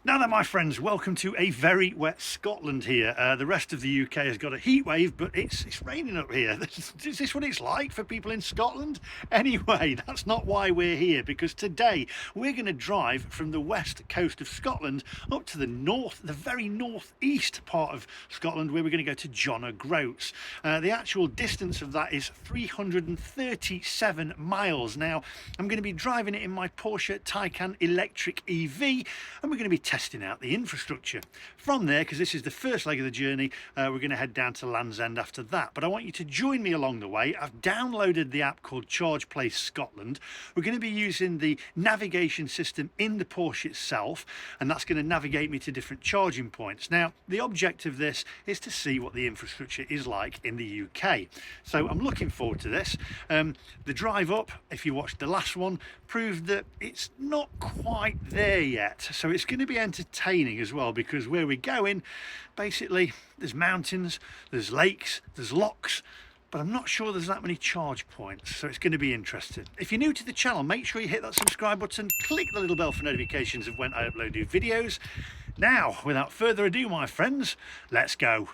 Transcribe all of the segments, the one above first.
Now then, my friends, welcome to a very wet Scotland here. The rest of the UK has got a heat wave, but it's raining up here. Is this what it's like for people in Scotland? Anyway, that's not why we're here, because today we're going to drive from the west coast of Scotland up to the north, the very northeast part of Scotland, where we're going to go to Groats. The actual distance of that is 337 miles. Now, I'm going to be driving it in my Porsche Taycan electric EV, and we're going to be testing out the infrastructure. From there, because this is the first leg of the journey, we're going to head down to Land's End after that. But I want you to join me along the way. I've downloaded the app called Charge Place Scotland. We're going to be using the navigation system in the Porsche itself, and that's going to navigate me to different charging points. Now, the object of this is to see what the infrastructure is like in the UK. So I'm looking forward to this. The drive up, if you watched the last one, proved that it's not quite there yet. So it's going to be entertaining as well, because where we're going, basically there's mountains, there's lakes, there's lochs, but I'm not sure there's that many charge points, so it's going to be interesting. If you're new to the channel, make sure you hit that subscribe button, click the little bell for notifications of when I upload new videos. Now, without further ado, my friends, let's go.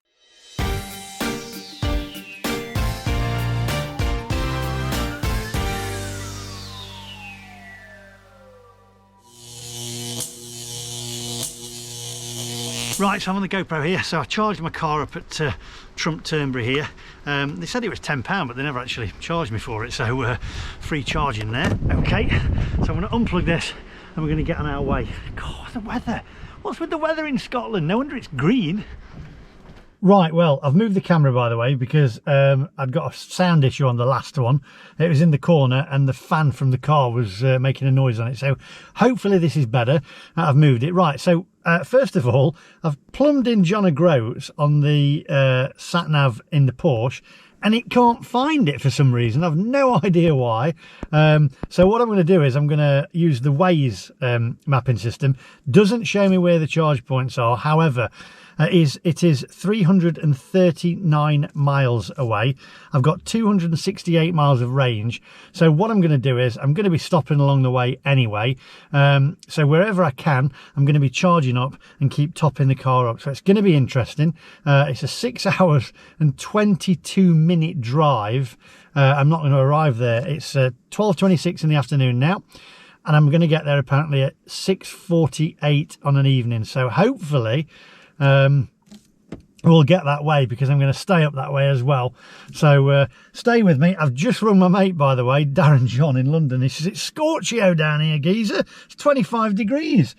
Right, so I'm on the GoPro here. So I charged my car up at Trump Turnberry here. They said it was £10, but they never actually charged me for it, so free charging there. Okay, so I'm going to unplug this and we're going to get on our way. God, the weather. What's with the weather in Scotland? No wonder it's green. Right, well, I've moved the camera, by the way, because I'd got a sound issue on the last one. It was in the corner and the fan from the car was making a noise on it. So hopefully this is better. I've moved it. Right, so first of all, I've plumbed in Groats on the sat-nav in the Porsche, and it can't find it for some reason. I've no idea why. So what I'm going to do is I'm going to use the Waze mapping system. Doesn't show me where the charge points are. However, it is 339 miles away. I've got 268 miles of range. So what I'm going to do is I'm going to be stopping along the way anyway. So wherever I can, I'm going to be charging up and keep topping the car up. So it's going to be interesting. It's a 6 hours and 22 minute drive. I'm not going to arrive there. It's 12:26 in the afternoon now, and I'm going to get there apparently at 6:48 on an evening. So hopefully we'll get that way, because I'm going to stay up that way as well. So stay with me. I've just rung my mate, by the way, Darren John in London. He says, it's scorchio down here, geezer. It's 25 degrees.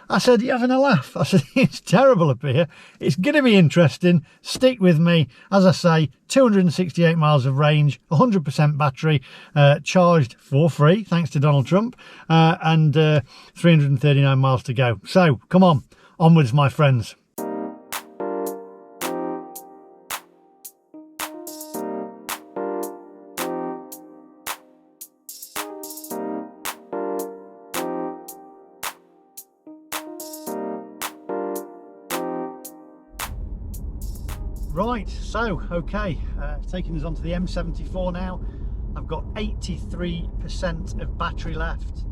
I said, you having a laugh? I said, it's terrible up here. It's going to be interesting. Stick with me. As I say, 268 miles of range, 100% battery, charged for free, thanks to Donald Trump, and 339 miles to go. So come on, onwards, my friends. Right, so okay, taking us onto the M74 now. I've got 83% of battery left,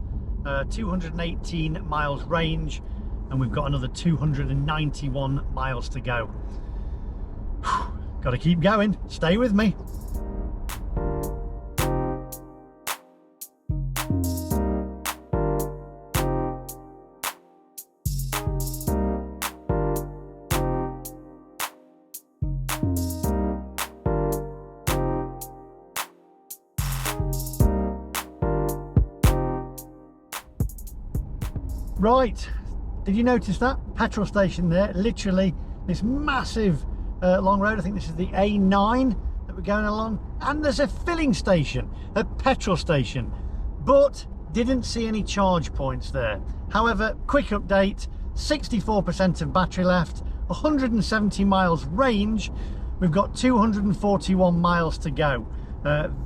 218 miles range, and we've got another 291 miles to go. Got to keep going. Stay with me. Right, did you notice that petrol station there? Literally this massive long road. I think this is the A9 that we're going along, and there's a filling station, a petrol station, but didn't see any charge points there. However, quick update, 64% of battery left, 170 miles range. We've got 241 miles to go.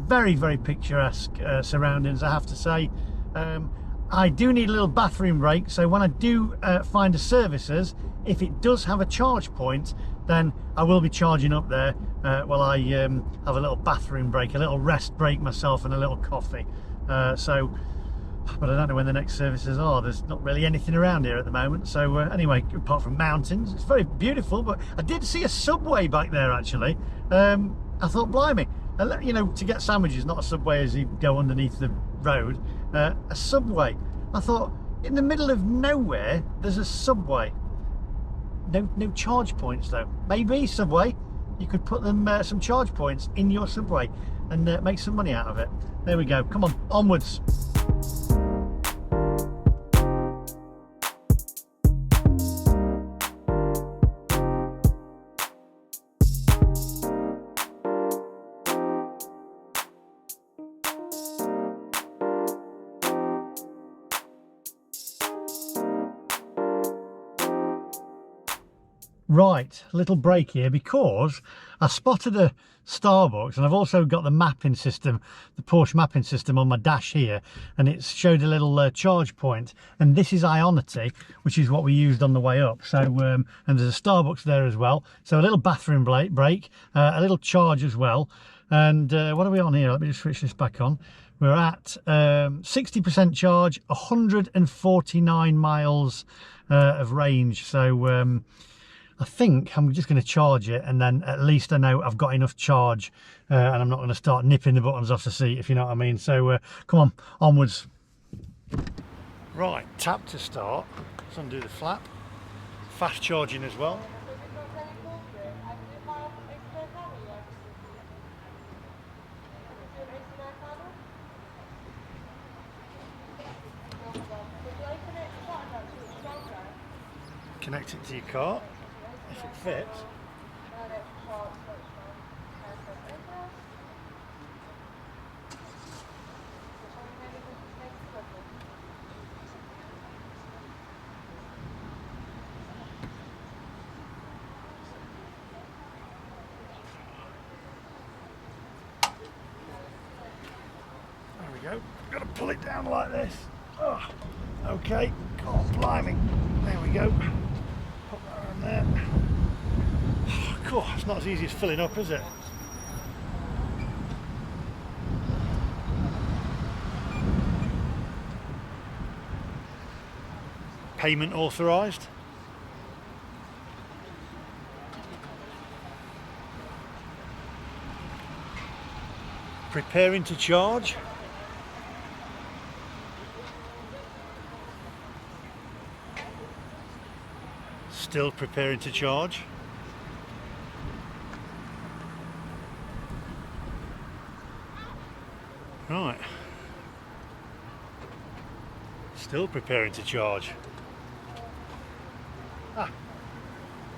Very, very picturesque surroundings, I have to say. I do need a little bathroom break, so when I do find a services, if it does have a charge point, then I will be charging up there while I have a little bathroom break, a little rest break myself, and a little coffee. So but I don't know when the next services are. There's not really anything around here at the moment. So anyway, apart from mountains, it's very beautiful. But I did see a Subway back there actually. I thought, blimey, you know, to get sandwiches, not a Subway as you go underneath the road, a Subway. I thought, in the middle of nowhere, there's a Subway. No charge points though. Maybe Subway, you could put them some charge points in your Subway and make some money out of it. There we go. Come on, onwards. Right, a little break here because I spotted a Starbucks, and I've also got the mapping system, the Porsche mapping system on my dash here, and it showed a little charge point, and this is Ionity, which is what we used on the way up. So and there's a Starbucks there as well, so a little bathroom break, a little charge as well. And what are we on here? Let me just switch this back on. We're at 60% charge, 149 miles of range. So I think I'm just going to charge it, and then at least I know I've got enough charge, and I'm not going to start nipping the buttons off the seat, if you know what I mean. So come on, onwards. Right, tap to start. Let's undo the flap. Fast charging as well. Connect it to your car. If it fits. There we go. Got to pull it down like this. Oh, okay. God, blimey. There we go. Put that on there. Cool, it's not as easy as filling up, is it? Payment authorised. Preparing to charge. Still preparing to charge. Right. Still preparing to charge.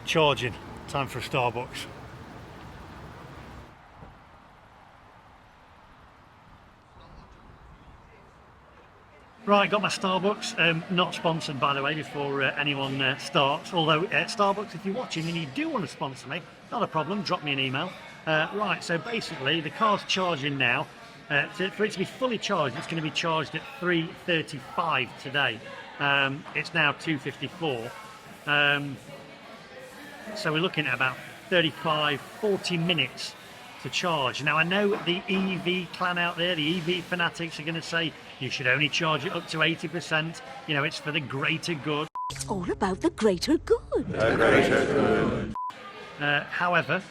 Charging. Time for a Starbucks. Right, got my Starbucks. Not sponsored, by the way, before anyone starts. Although Starbucks, if you're watching and you do want to sponsor me, not a problem, drop me an email. Right, so basically the car's charging now. For it to be fully charged, it's going to be charged at 3:35 today. It's now 2:54. So we're looking at about 40 minutes to charge. Now I know the EV clan out there, the EV fanatics, are going to say you should only charge it up to 80%. You know, it's for the greater good. It's all about the greater good. The greater good. However,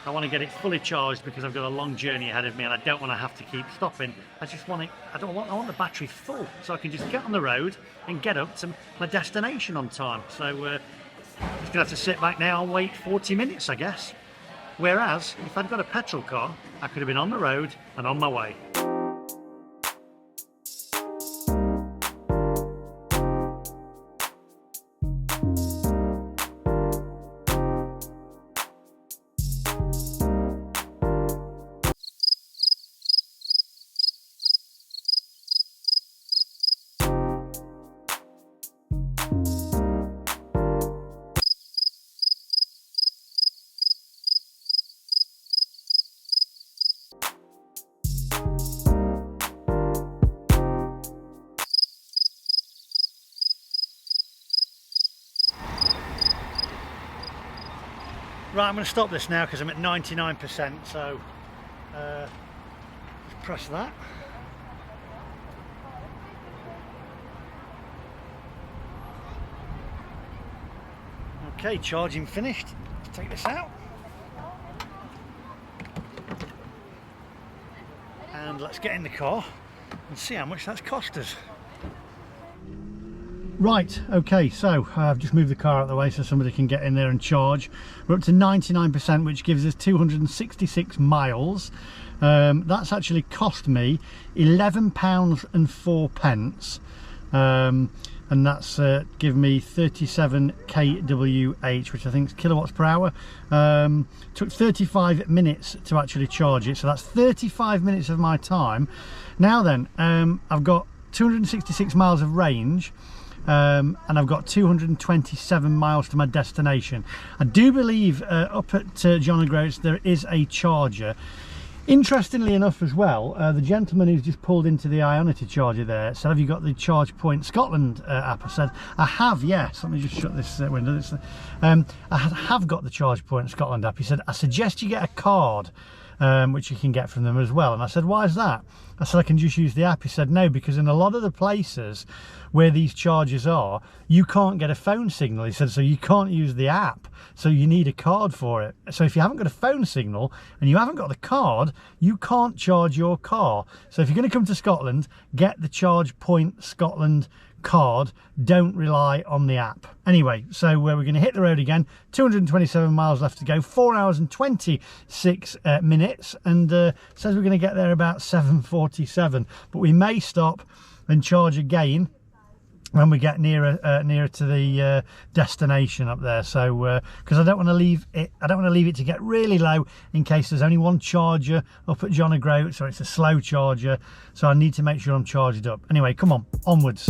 I want to get it fully charged because I've got a long journey ahead of me and I don't want to have to keep stopping. I want the battery full so I can just get on the road and get up to my destination on time. So just gonna have to sit back now and wait 40 minutes, I guess. Whereas if I'd got a petrol car, I could have been on the road and on my way. Right, I'm going to stop this now because I'm at 99%, so just press that. Okay, charging finished. Let's take this out. And let's get in the car and see how much that's cost us. Right, okay, so I've just moved the car out of the way so somebody can get in there and charge. We're up to 99%, which gives us 266 miles. That's actually cost me £11.04, and that's given me 37 kWh, which I think is kilowatts per hour. Took 35 minutes to actually charge it, so that's 35 minutes of my time. Now then, I've got 266 miles of range. And I've got 227 miles to my destination. I do believe up at John & Groats there is a charger. Interestingly enough as well, the gentleman who's just pulled into the Ionity charger there said, have you got the Charge Point Scotland app? I said, I have, yes. Let me just shut this window. I have got the Charge Point Scotland app. He said, I suggest you get a card, which you can get from them as well. And I said, why is that? I said, I can just use the app. He said, no, because in a lot of the places where these chargers are, you can't get a phone signal. He said, so you can't use the app, so you need a card for it. So if you haven't got a phone signal and you haven't got the card, you can't charge your car. So if you're going to come to Scotland, get the Charge Point Scotland card. Don't rely on the app. Anyway, so we're going to hit the road again. 227 miles left to go, 4 hours and 26 minutes, and says we're going to get there about 7:47, but we may stop and charge again when we get nearer to the destination up there. So because I don't want to leave it to get really low in case there's only one charger up at John & Groats, or it's a slow charger, so I need to make sure I'm charged up. Anyway, come on, onwards.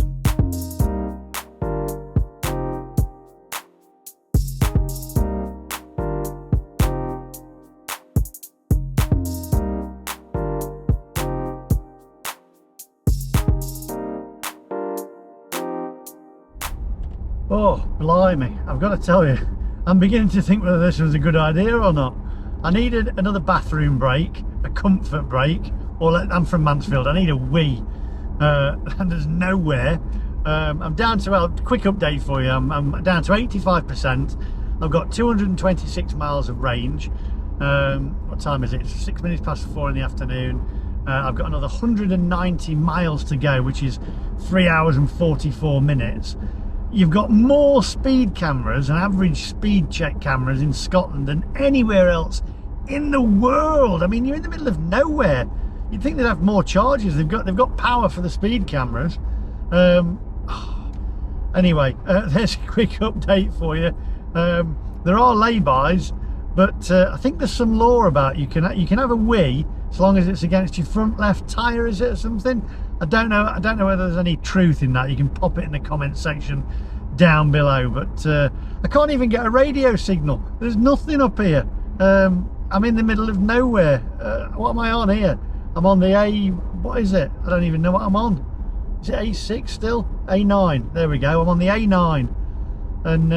Oh, blimey, I've got to tell you, I'm beginning to think whether this was a good idea or not. I needed another bathroom break, a comfort break, or I'm from Mansfield, I need a wee, and there's nowhere. I'm down to, well, quick update for you, I'm down to 85%. I've got 226 miles of range. What time is it? It's 6 minutes past 4 in the afternoon. I've got another 190 miles to go, which is 3 hours and 44 minutes. You've got more speed cameras and average speed check cameras in Scotland than anywhere else in the world. I mean, you're in the middle of nowhere. You'd think they'd have more charges. They've got power for the speed cameras. Anyway, there's a quick update for you. There are laybys, but I think there's some law about you can have a wee as long as it's against your front left tyre, is it, or something? I don't know whether there's any truth in that. You can pop it in the comment section down below, but I can't even get a radio signal. There's nothing up here. I'm in the middle of nowhere. What am I on here? I'm on the what is it? I don't even know what I'm on. Is it A6 still? A9. There we go. I'm on the A9, and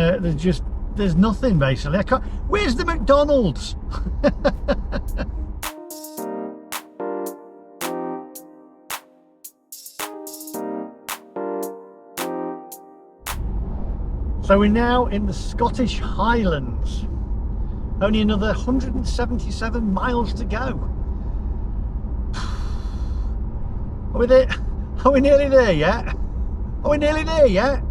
there's nothing basically. I can't. Where's the McDonald's? So we're now in the Scottish Highlands. Only another 177 miles to go. Are we there? Are we nearly there yet? Are we nearly there yet?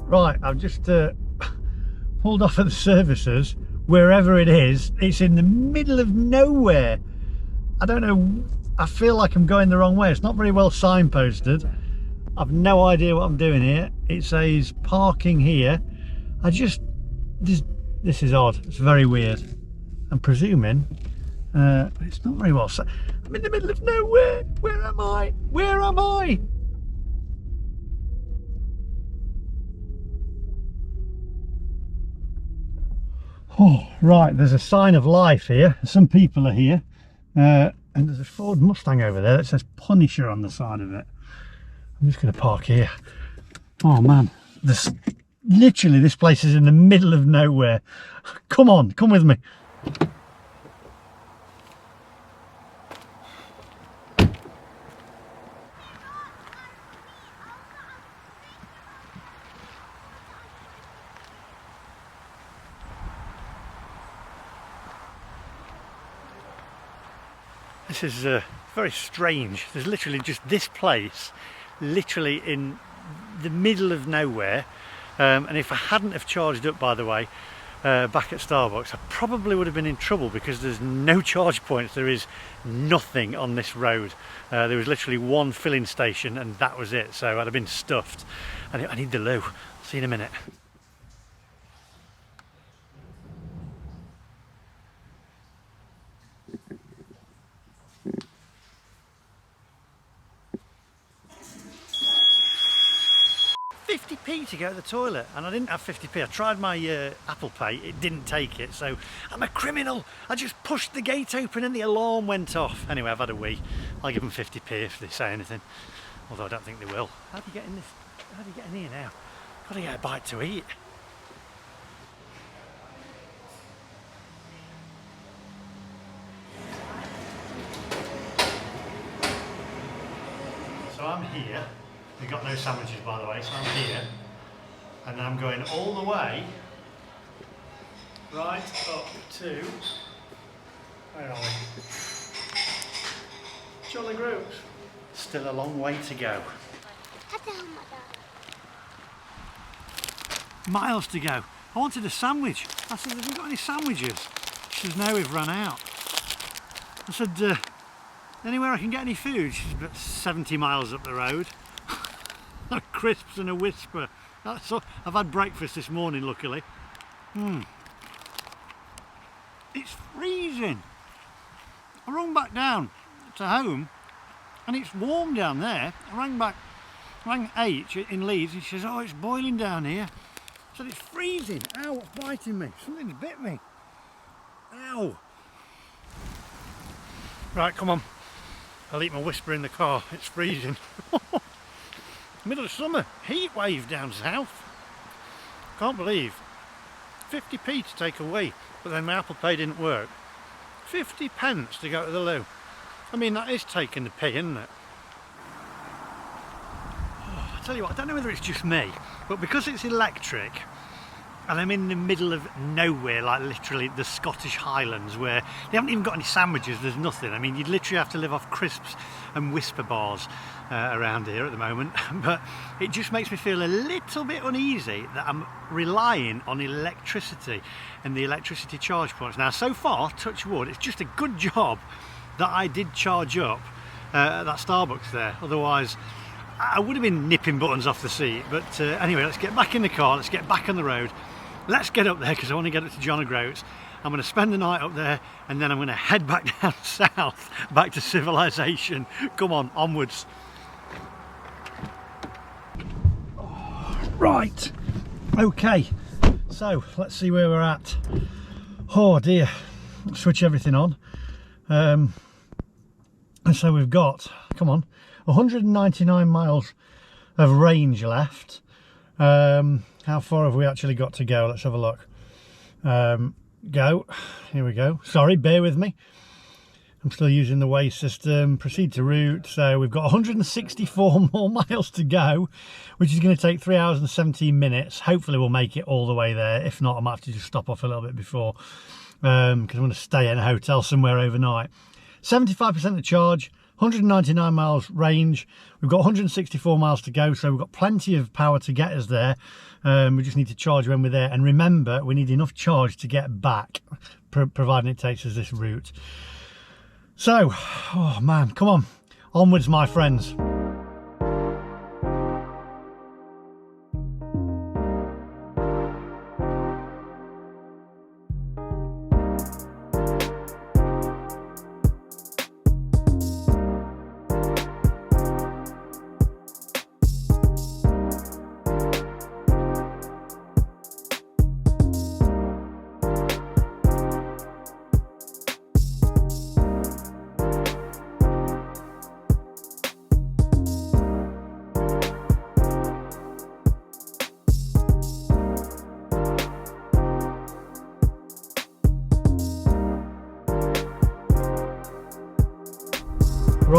Right, I've just pulled off at the services. Wherever it is, it's in the middle of nowhere. I don't know, I feel like I'm going the wrong way. It's not very well signposted. I've no idea what I'm doing here. It says parking here. This is odd. It's very weird. I'm presuming it's not very well. I'm in the middle of nowhere. Where am I? Where am I? Oh, right, there's a sign of life here. Some people are here. And there's a Ford Mustang over there that says Punisher on the side of it. I'm just going to park here. Oh man, literally, this place is in the middle of nowhere. Come on, come with me. This is very strange. There's literally just this place, literally in the middle of nowhere. And if I hadn't have charged up, by the way, back at Starbucks, I probably would have been in trouble because there's no charge points. There is nothing on this road. There was literally one filling station and that was it. So I'd have been stuffed. I need the loo. See you in a minute. £50p to go to the toilet, and I didn't have 50p. I tried my Apple Pay, it didn't take it, so I'm a criminal. I just pushed the gate open and the alarm went off. Anyway, I've had a wee. I'll give them 50p if they say anything, although I don't think they will. How do you get in this? How do you get in here now? Gotta get a bite to eat. So I'm here. We've got no sandwiches, by the way, so I'm here and I'm going all the way right up to, where are we? Jolly Groats. Still a long way to go. Miles to go. I wanted a sandwich. I said, have you got any sandwiches? She says, no, we've run out. I said, anywhere I can get any food? She's about 70 miles up the road. Crisps and a whisper. That's all. I've had breakfast this morning, luckily. It's freezing. I rung back down to home and it's warm down there. I rang H in Leeds and she says, oh, it's boiling down here. I said, it's freezing. Ow, what's biting me? Something's bit me. Ow. Right, come on. I'll eat my whisper in the car. It's freezing. Middle of summer, heat wave down south. Can't believe. 50p to take away, but then my Apple Pay didn't work. 50 pence to go to the loo. I mean, that is taking the pee, isn't it? Oh, I tell you what, I don't know whether it's just me, but because it's electric and I'm in the middle of nowhere, like literally the Scottish Highlands, where they haven't even got any sandwiches, there's nothing. I mean, you'd literally have to live off crisps and whisper bars around here at the moment, but it just makes me feel a little bit uneasy that I'm relying on electricity and the electricity charge points. Now, so far, touch wood, it's just a good job that I did charge up at that Starbucks there. Otherwise, I would have been nipping buttons off the seat. But anyway, let's get back in the car, let's get back on the road. Let's get up there because I want to get up to John Groats. I'm going to spend the night up there and then I'm going to head back down south, back to civilization. Come on, onwards. Right, okay, so let's see where we're at. Oh dear, switch everything on. And so we've got, come on, 199 miles of range left. How far have we actually got to go? Let's have a look. Go, here we go. Sorry, bear with me. I'm still using the Waze system. Proceed to route. So we've got 164 more miles to go, which is going to take 3 hours and 17 minutes. Hopefully we'll make it all the way there. If not, I might have to just stop off a little bit before, because I'm going to stay in a hotel somewhere overnight. 75% of the charge, 199 miles range. We've got 164 miles to go, so we've got plenty of power to get us there. We just need to charge when we're there. And remember, we need enough charge to get back, providing it takes us this route. So, oh man, come on, onwards my friends.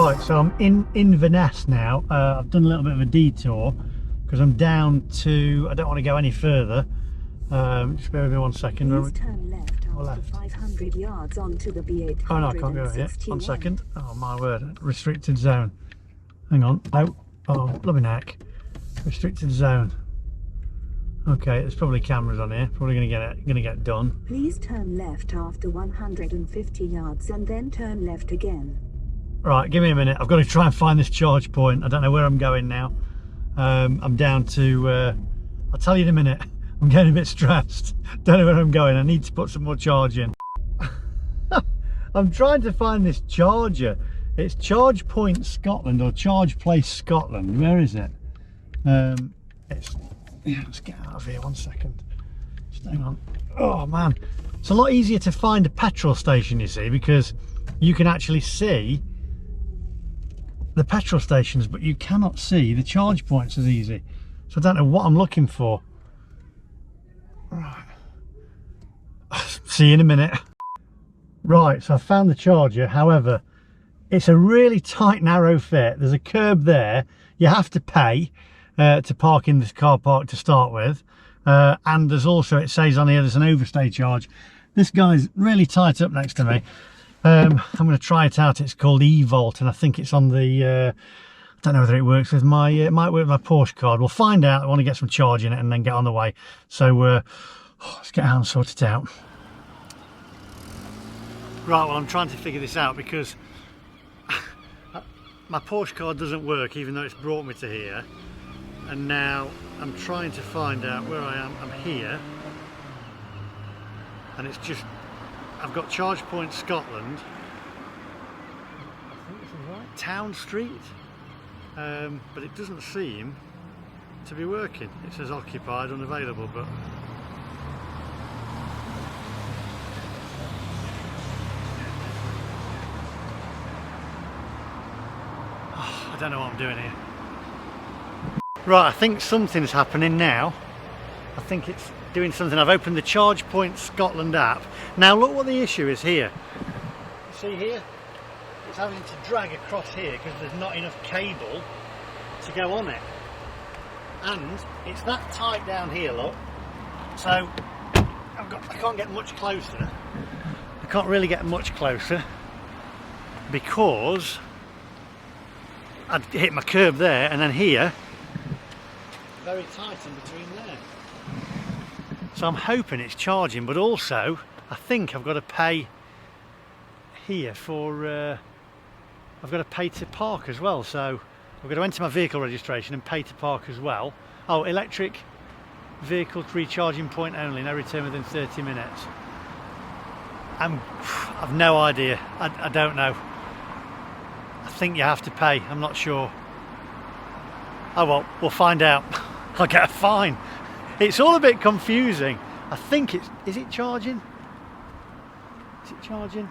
Right, so I'm in Inverness now. I've done a little bit of a detour because I'm down to, I don't want to go any further. Just bear with me 1 second. Please turn left after 500 yards onto the B861. Oh no, I can't go here. 1 second. Oh my word, restricted zone. Hang on. Oh, blooming heck. Restricted zone. Okay, there's probably cameras on here. Probably gonna get done. Please turn left after 150 yards and then turn left again. Right, give me a minute. I've got to try and find this charge point. I don't know where I'm going now. I'm down to, I'll tell you in a minute. I'm getting a bit stressed. Don't know where I'm going. I need to put some more charge in. I'm trying to find this charger. It's Charge Point Scotland or Charge Place Scotland. Where is it? Let's get out of here 1 second. Just hang on. Oh man, it's a lot easier to find a petrol station, you see, because you can actually see the petrol stations, but you cannot see the charge points as easy. So I don't know what I'm looking for. Right. See you in a minute. Right, so I found the charger. However, it's a really tight, narrow fit. There's a curb there. You have to pay to park in this car park to start with. And there's also, it says on here, there's an overstay charge. This guy's really tight up next to me. I'm going to try it out. It's called eVolt, and I think it's on the, I don't know whether it works with my, it might work with my Porsche card. We'll find out. I want to get some charge in it and then get on the way. So let's get out and sort it out. Right, well, I'm trying to figure this out because my Porsche card doesn't work, even though it's brought me to here. And now I'm trying to find out where I am. I'm here, and it's just, I've got Charge Point Scotland. I think this is right. Town Street, but it doesn't seem to be working. It says occupied, unavailable, but I don't know what I'm doing here. Right, I think something's happening now. I think it's doing something. I've opened the Charge Point Scotland app. Now look what the issue is here. See here? It's having to drag across here because there's not enough cable to go on it. And it's that tight down here, look. So I can't get much closer. I can't really get much closer because I'd hit my curb there, and then here, very tight in between there. So I'm hoping it's charging, but also I think I've got to pay here for, I've got to pay to park as well. So I've got to enter my vehicle registration and pay to park as well. Oh, electric vehicle recharging point only, no return within 30 minutes. I've no idea. I don't know. I think you have to pay. I'm not sure. Oh well, we'll find out. I'll get a fine. It's all a bit confusing. I think it's, is it charging? Is it charging?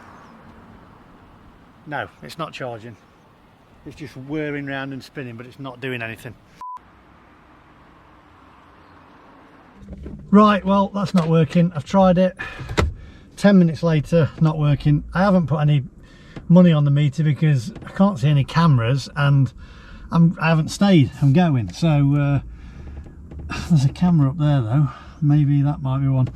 No, it's not charging. It's just whirring round and spinning, but it's not doing anything. Right, well, that's not working. I've tried it. 10 minutes later, not working. I haven't put any money on the meter because I can't see any cameras, and I haven't stayed. I'm going. So there's a camera up there though. Maybe that might be one.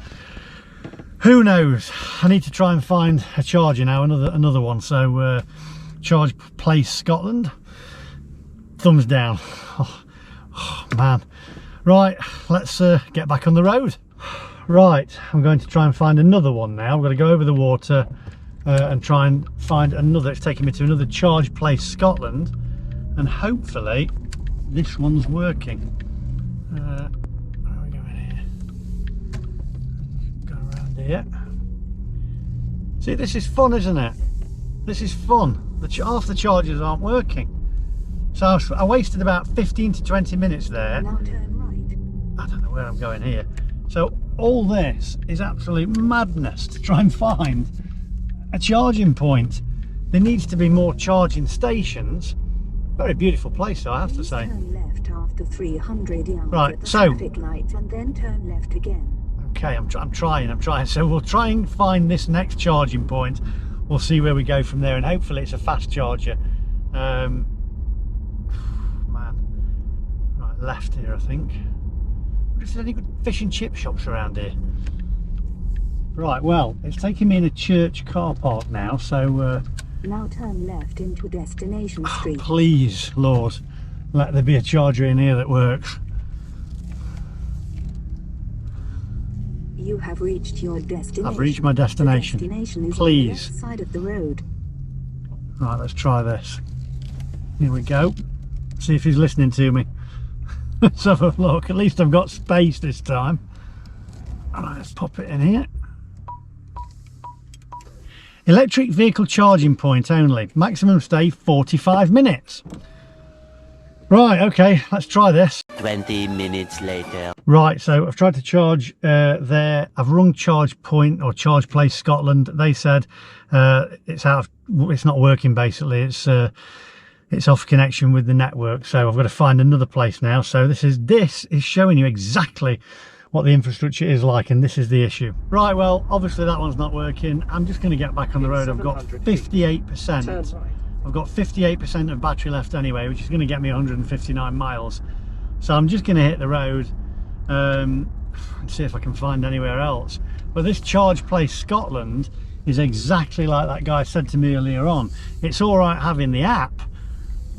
Who knows? I need to try and find a charger now. Another one. So Charge Place Scotland. Thumbs down. Oh man. Right, let's get back on the road. Right, I'm going to try and find another one now. I'm going to go over the water and try and find another. It's taking me to another Charge Place Scotland, and hopefully this one's working. Where are we going here? Go around here. See, this is fun, isn't it? This is fun. Half the chargers aren't working. So I wasted about 15 to 20 minutes there. Now turn right. I don't know where I'm going here. So all this is absolute madness to try and find a charging point. There needs to be more charging stations. Very beautiful place though, I have to say. Turn left after 300 yards right, at the so traffic light and then turn left again. Okay, I'm trying. So we'll try and find this next charging point. We'll see where we go from there, and hopefully it's a fast charger. Man, right, left here I think. Is there any good fish and chip shops around here? Right, well, it's taking me in a church car park now, so Now turn left into Destination Street. please, Lord, let there be a charger in here that works. You have reached your destination. I've reached my destination. The destination is Please. on the left side of the road. Right, let's try this. Here we go. See if he's listening to me. Let's have a look. At least I've got space this time. Alright, let's pop it in here. Electric vehicle charging point only. Maximum stay 45 minutes. Right, okay, let's try this. 20 minutes later. Right, so I've tried to charge there. I've rung Charge Point or Charge Place Scotland. They said it's not working basically. It's off connection with the network, so I've got to find another place now. So this is showing you exactly what the infrastructure is like, and this is the issue. Right, well, obviously that one's not working. I'm just going to get back on the road. I've got 58%. I've got 58% of battery left anyway, which is going to get me 159 miles. So I'm just going to hit the road and see if I can find anywhere else. But this Charge Place Scotland is exactly like that guy said to me earlier on. It's all right having the app,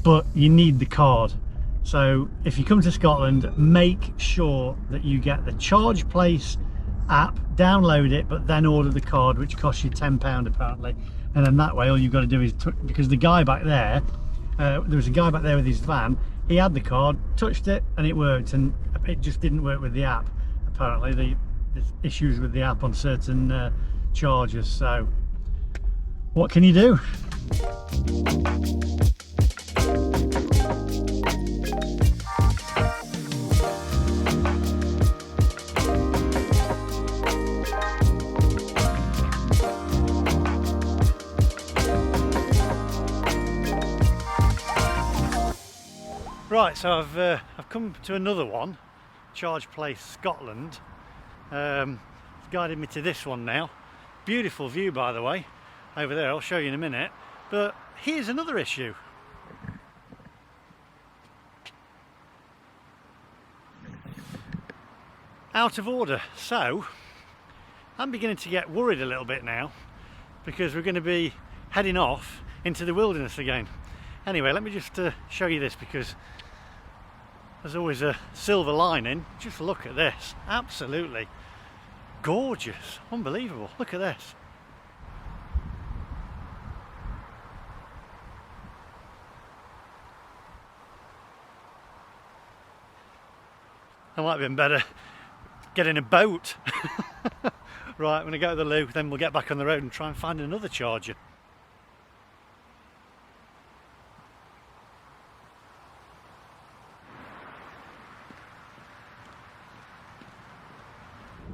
but you need the card. So if you come to Scotland, make sure that you get the Charge Place app, download it, but then order the card, which costs you £10 apparently. And then that way all you've got to do is, because the guy back there, there was a guy back there with his van, he had the card, touched it, and it worked, and it just didn't work with the app. Apparently there's issues with the app on certain chargers, so what can you do? Right, so I've come to another one, Charge Place Scotland. It's guided me to this one now. Beautiful view, by the way, over there. I'll show you in a minute. But here's another issue. Out of order. So I'm beginning to get worried a little bit now, because we're going to be heading off into the wilderness again. Anyway, let me just show you this, because there's always a silver lining. Just look at this. Absolutely gorgeous. Unbelievable. Look at this. It might have been better getting a boat. Right, I'm going to go to the loo, then we'll get back on the road and try and find another charger.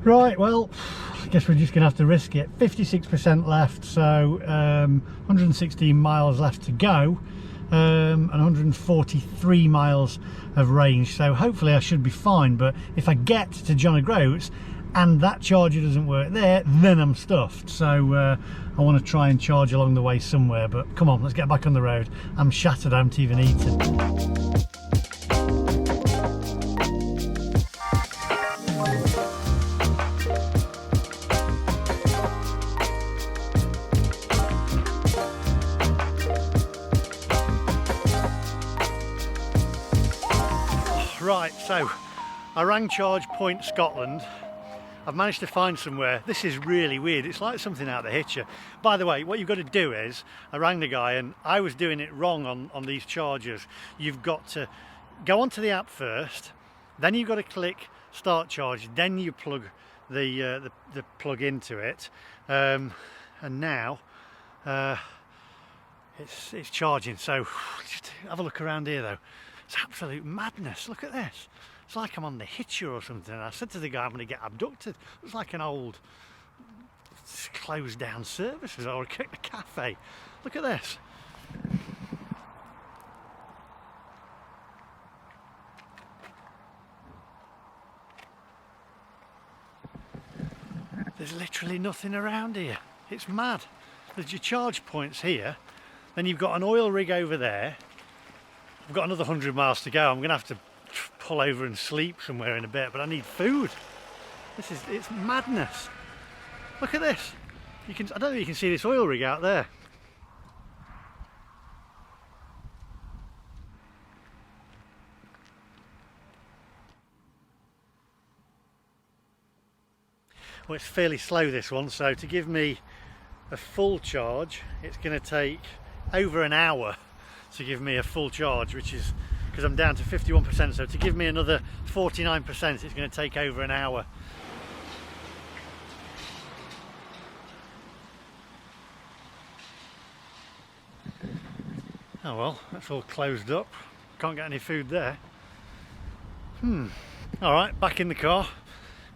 Right, well, I guess we're just going to have to risk it. 56% left, so 116 miles left to go, and 143 miles of range, so hopefully I should be fine. But if I get to John O'Groats and that charger doesn't work there, then I'm stuffed. So I want to try and charge along the way somewhere, but come on, let's get back on the road. I'm shattered, I haven't even eaten. Right, so I rang Charge Point Scotland. I've managed to find somewhere. This is really weird. It's like something out of the Hitcher. By the way, what you've got to do is, I rang the guy and I was doing it wrong on these chargers. You've got to go onto the app first, then you've got to click Start Charge, then you plug the plug into it, and now it's charging. So just have a look around here though. It's absolute madness. Look at this. It's like I'm on the Hitcher or something. I said to the guy I'm going to get abducted. It was like an old closed down services or a cafe. Look at this. There's literally nothing around here. It's mad. There's your charge points here. Then you've got an oil rig over there. I've got another 100 miles to go. I'm going to have to pull over and sleep somewhere in a bit, but I need food. It's madness. Look at this. I don't think you can see this oil rig out there. Well, it's fairly slow, this one, so to give me a full charge it's going to take over an hour to give me a full charge, which is because I'm down to 51%, so to give me another 49% it's going to take over an hour. Oh well, that's all closed up, can't get any food there. Alright, back in the car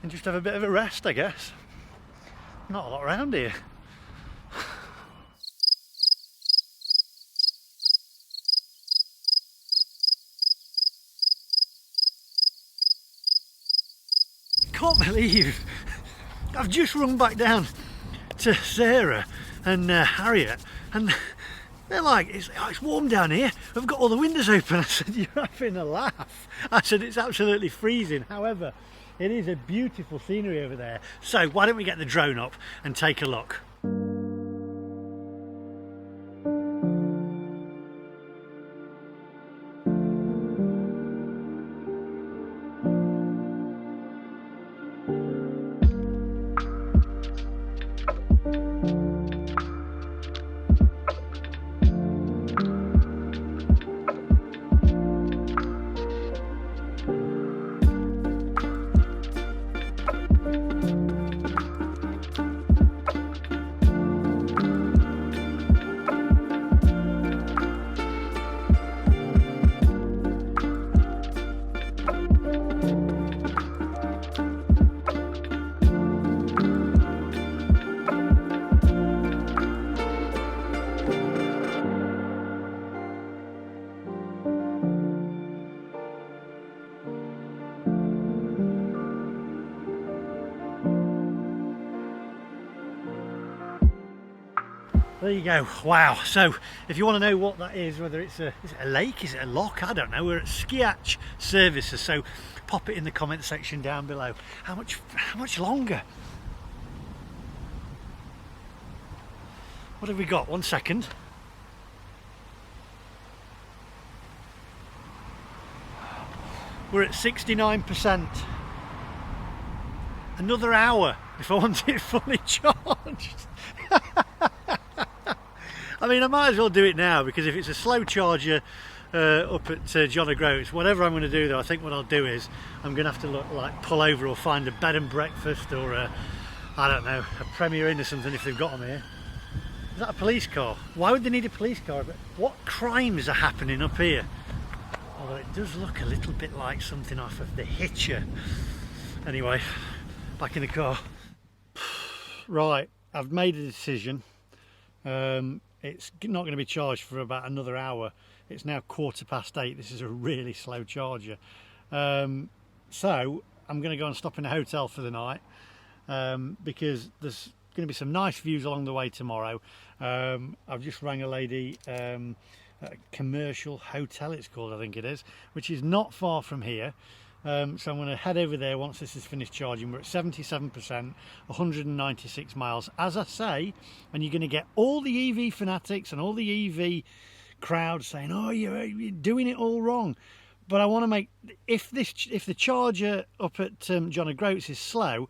and just have a bit of a rest, I guess. Not a lot around here. Can't believe I've just run back down to Sarah and Harriet, and they're like, it's warm down here, we've got all the windows open. I said, you're having a laugh. I said, it's absolutely freezing. However, it is a beautiful scenery over there. So why don't we get the drone up and take a look? There you go. Wow. So if you want to know what that is, whether is it a lake, is it a lock, I don't know. We're at Skiatch Services, so pop it in the comment section down below. How much longer? What have we got? 1 second. We're at 69%. Another hour if I want it fully charged. I mean, I might as well do it now, because if it's a slow charger up at John O'Groats, whatever I'm going to do though, I think what I'll do is I'm going to have to pull over or find a bed and breakfast, or I don't know, a Premier Inn or something if they've got them here. Is that a police car? Why would they need a police car? What crimes are happening up here? Although it does look a little bit like something off of The Hitcher. Anyway, back in the car. Right, I've made a decision. It's not going to be charged for about another hour. It's now 8:15. This is a really slow charger. So I'm going to go and stop in a hotel for the night, because there's going to be some nice views along the way tomorrow. I've just rang a lady at a commercial hotel, it's called, I think it is, which is not far from here. So I'm going to head over there once this is finished charging. We're at 77%, 196 miles. As I say, and you're going to get all the EV fanatics and all the EV crowd saying, oh, you're doing it all wrong. But I want to make, if the charger up at John O'Groats is slow,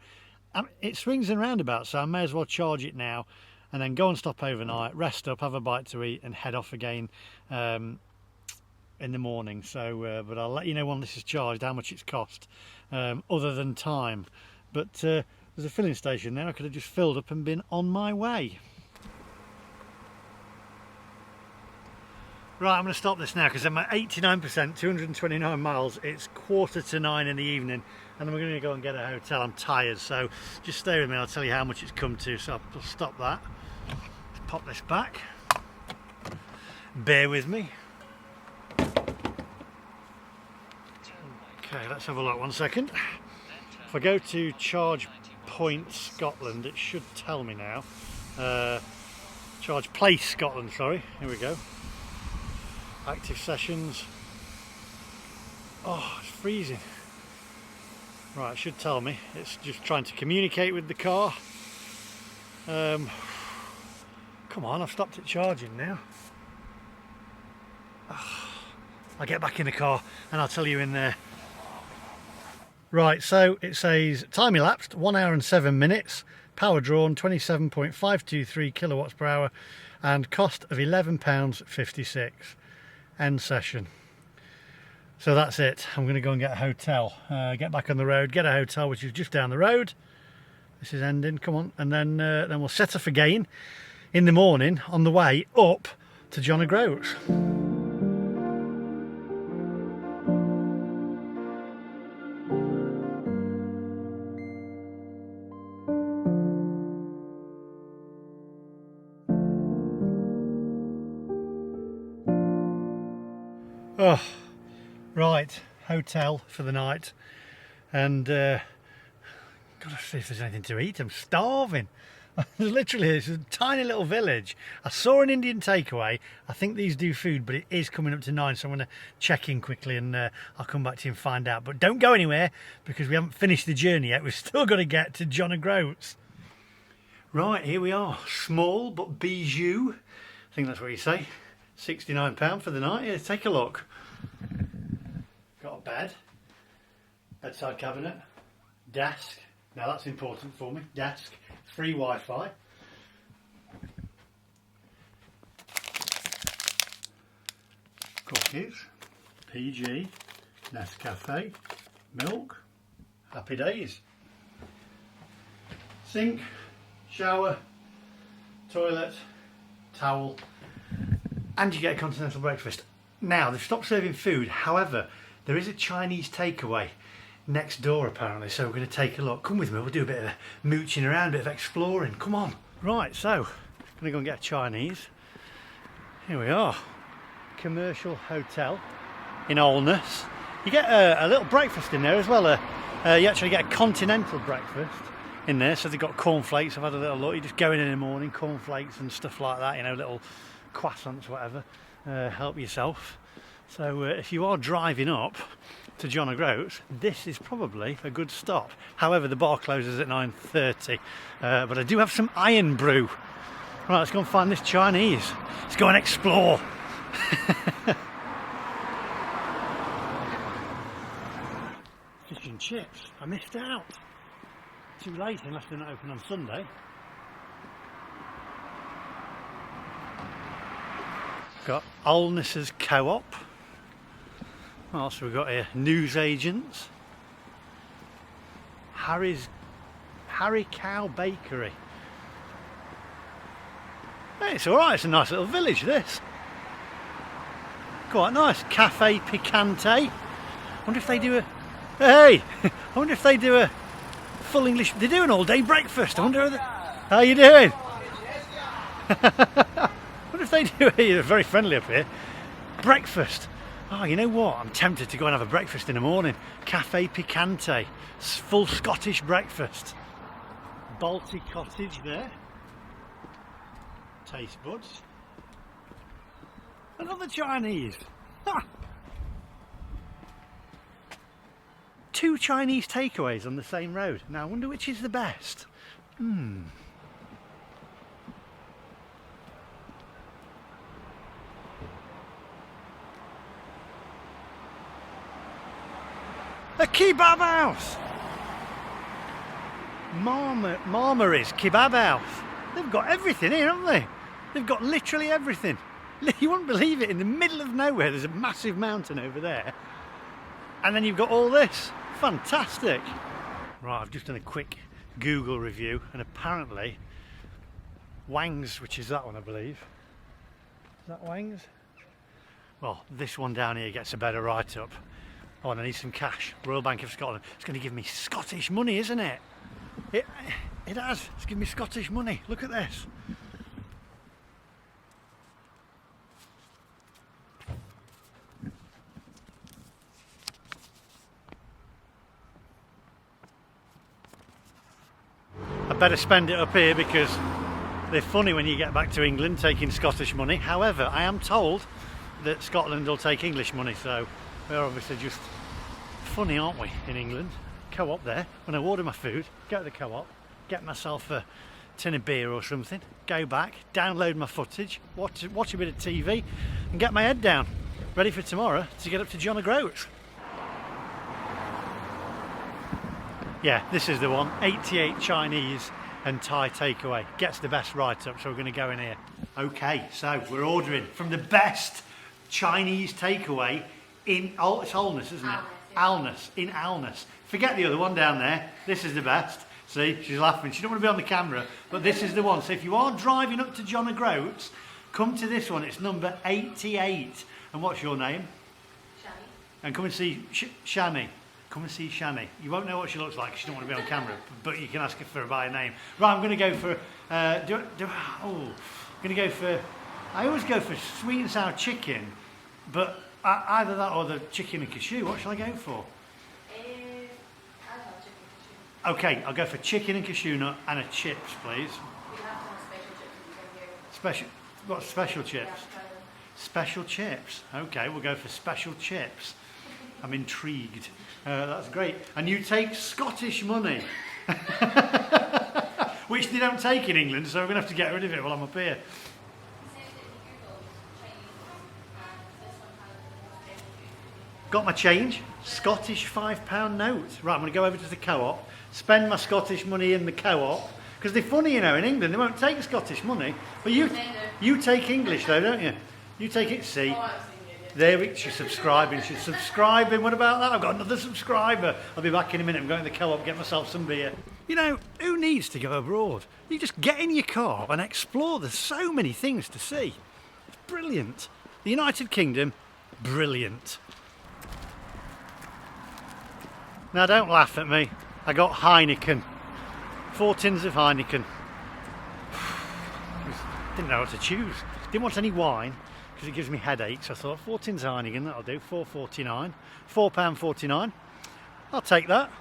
it swings and roundabouts, so I may as well charge it now and then go and stop overnight, rest up, have a bite to eat and head off again in the morning. So but I'll let you know when this is charged how much it's cost, other than time. But there's a filling station there. I could have just filled up and been on my way. Right, I'm going to stop this now because I'm at 89%, 229 miles. It's 8:45 in the evening and I'm going to go and get a hotel. I'm tired, so just stay with me. I'll tell you how much it's come to. So I'll stop that. Let's pop this back. Bear with me. Okay, let's have a look. 1 second. If I go to Charge Point Scotland, it should tell me now. Charge Place Scotland, sorry. Here we go. Active sessions. Oh, it's freezing. Right, it should tell me. It's just trying to communicate with the car. Come on, I've stopped it charging now. I'll get back in the car and I'll tell you in there. Right, so it says time elapsed 1 hour and 7 minutes, power drawn 27.523 kilowatts per hour, and cost of £11.56. End session. So that's it. I'm going to go and get a hotel, get back on the road, get a hotel which is just down the road. This is ending, come on, and then we'll set off again in the morning on the way up to John o' Groats. Oh, right, hotel for the night, and gotta see if there's anything to eat. I'm starving. Literally, it's a tiny little village. I saw an Indian takeaway. I think these do food, but it is coming up to 9, so I'm going to check in quickly and I'll come back to you and find out. But don't go anywhere because we haven't finished the journey yet. We've still got to get to John o' Groats. Right, here we are. Small but bijou. I think that's what you say. £69 for the night. Yeah, take a look. Got a bed, bedside cabinet, desk. Now that's important for me. Desk, free Wi-Fi. Cookies, PG, Nescafe, milk. Happy days. Sink, shower, toilet, towel. And you get a continental breakfast. Now, they've stopped serving food, however, there is a Chinese takeaway next door apparently, so we're going to take a look. Come with me, we'll do a bit of mooching around, a bit of exploring, come on. Right, so, I'm going to go and get a Chinese. Here we are, commercial hotel in Alness. You get a little breakfast in there as well, you actually get a continental breakfast in there, so they've got cornflakes. I've had a little look, you just go in the morning, cornflakes and stuff like that, you know, little croissants, whatever, help yourself. So if you are driving up to John o' Groats, this is probably a good stop. However, the bar closes at 9:30, but I do have some iron brew. Right, let's go and find this Chinese. Let's go and explore. Fish and chips, I missed out. Too late unless they're not open on Sunday. Got Alness's Co-op. What else have we got here? Newsagents. Harry Cow Bakery. Hey, it's alright, it's a nice little village this. Quite nice. Cafe Picante. Wonder if they do a... Hey! I wonder if they do a full English... They do an all-day breakfast. I wonder how you doing? What if they do it? You're very friendly up here. Breakfast. Oh, you know what? I'm tempted to go and have a breakfast in the morning. Cafe Picante. Full Scottish breakfast. Balti Cottage there. Taste buds. Another Chinese. Ha! 2 Chinese takeaways on the same road. Now I wonder which is the best. A kebab house! Marmary's kebab house. They've got everything here, haven't they? They've got literally everything. You wouldn't believe it, in the middle of nowhere there's a massive mountain over there. And then you've got all this. Fantastic. Right, I've just done a quick Google review and apparently Wang's, which is that one I believe. Is that Wang's? Well, this one down here gets a better write-up. Oh, and I need some cash. Royal Bank of Scotland. It's going to give me Scottish money, isn't it? It has. It's giving me Scottish money. Look at this. I better spend it up here because They're funny when you get back to England taking Scottish money. However, I am told that Scotland will take English money, so we're obviously just funny, aren't we, in England? Co-op there. When I order my food, go to the co-op, get myself a tin of beer or something, go back, download my footage, watch a bit of TV and get my head down. Ready for tomorrow to get up to John Groats. Yeah, this is the one. 88 Chinese and Thai takeaway. Gets the best write-up, so we're going to go in here. Okay, so we're ordering from the best Chinese takeaway in it's Alness, isn't it? Alness, in Alness. Forget the other one down there. This is the best. See, she's laughing. She don't want to be on the camera, but this is the one. So if you are driving up to John Groats, come to this one. It's number 88. And what's your name? Shani. And come and see Shani. Come and see Shani. You won't know what she looks like because she don't want to be on camera, but you can ask her by her name. Right, I'm going to go for. I'm going to go for. I always go for sweet and sour chicken, but either that or the chicken and cashew. What shall I go for? I'll have chicken cashew. Okay, I'll go for chicken and cashew nut and a chips, please. We have some special chips if you come here. Special. What special chips? Yeah, try them. Special chips. Okay, we'll go for special chips. I'm intrigued. That's great. And you take Scottish money, which they don't take in England, so we're going to have to get rid of it while I'm up here. Got my change. Scottish £5 note. Right, I'm going to go over to the co-op, spend my Scottish money in the co-op, because they're funny, you know, in England. They won't take Scottish money. But you take English, though, don't you? You take it, see. There, she's subscribing. She's subscribing. What about that? I've got another subscriber. I'll be back in a minute. I'm going to the co-op, get myself some beer. You know, who needs to go abroad? You just get in your car and explore. There's so many things to see. It's brilliant. The United Kingdom, brilliant. Now, don't laugh at me. I got Heineken. 4 tins of Heineken. Didn't know what to choose. Didn't want any wine, because it gives me headaches. I thought 4 tins of Heineken, that'll do. £4.49. £4.49. I'll take that.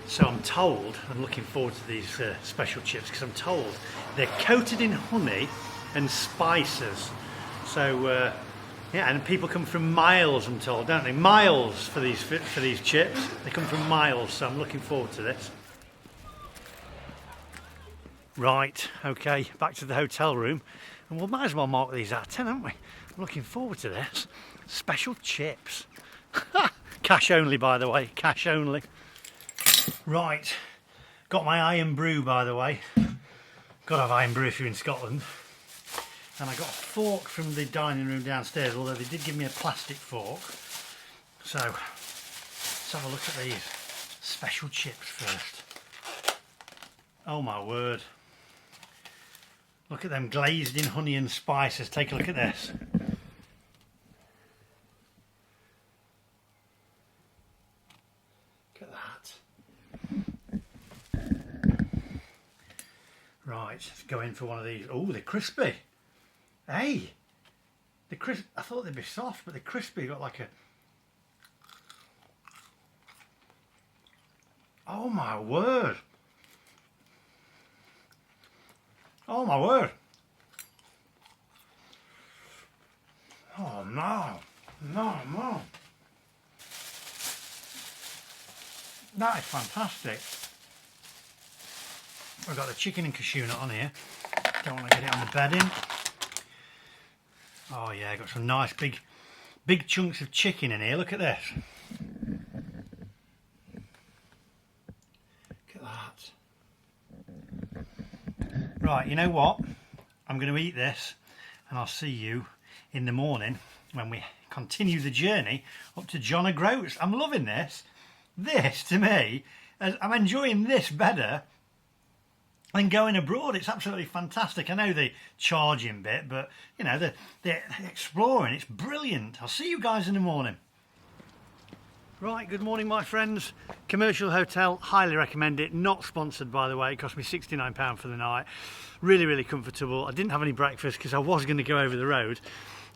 So I'm told, I'm looking forward to these special chips, because I'm told they're coated in honey and spices. So yeah, and people come from miles, I'm told, don't they? Miles for these chips. They come from miles, so I'm looking forward to this. Right, okay, back to the hotel room, and we might as well mark these out of 10, haven't we? I'm looking forward to this. Special chips. Cash only, by the way, cash only. Right, got my iron brew, by the way. Got to have iron brew if you're in Scotland. And I got a fork from the dining room downstairs, although they did give me a plastic fork. So, let's have a look at these special chips first. Oh my word. Look at them, glazed in honey and spices. Take a look at this. Look at that. Right, let's go in for one of these. Oh, they're crispy. Hey, they're crisp. I thought they'd be soft, but they're crispy. Got like a... Oh my word. Oh my word. Oh no. No. That is fantastic. We've got the chicken and cashew nut on here. Don't want to get it on the bedding. Oh yeah, got some nice big chunks of chicken in here. Look at this. Look at that. Right, you know what? I'm going to eat this and I'll see you in the morning when we continue the journey up to John Groats. I'm loving this. This, to me, I'm enjoying this better than going abroad. It's absolutely fantastic. I know the charging bit, but you know, the exploring, it's brilliant. I'll see you guys in the morning. Right, good morning my friends. Commercial hotel, highly recommend it. Not sponsored, by the way. It cost me £69 for the night. Really comfortable. I didn't have any breakfast because I was going to go over the road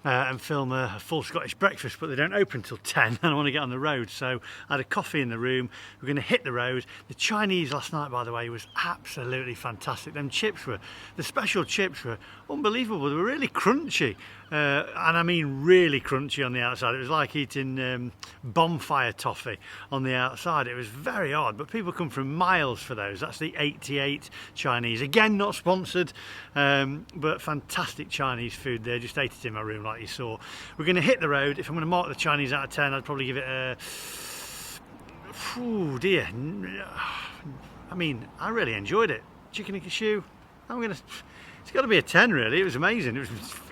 and film a full Scottish breakfast, but they don't open till 10 and I want to get on the road, so I had a coffee in the room. We're going to hit the road. The Chinese last night, by the way, was absolutely fantastic. Them chips were, the special chips were unbelievable. They were really crunchy, and I mean really crunchy on the outside. It was like eating bonfire toffee on the outside. It was very odd, but people come from miles for those. That's the 88 Chinese, again not sponsored, but fantastic Chinese food there. Just ate it in my room like you saw. We're going to hit the road. If I'm going to mark the Chinese out of 10, I'd probably give it a, oh dear, I mean, I really enjoyed it. Chicken and cashew, it's got to be a 10 really. It was amazing.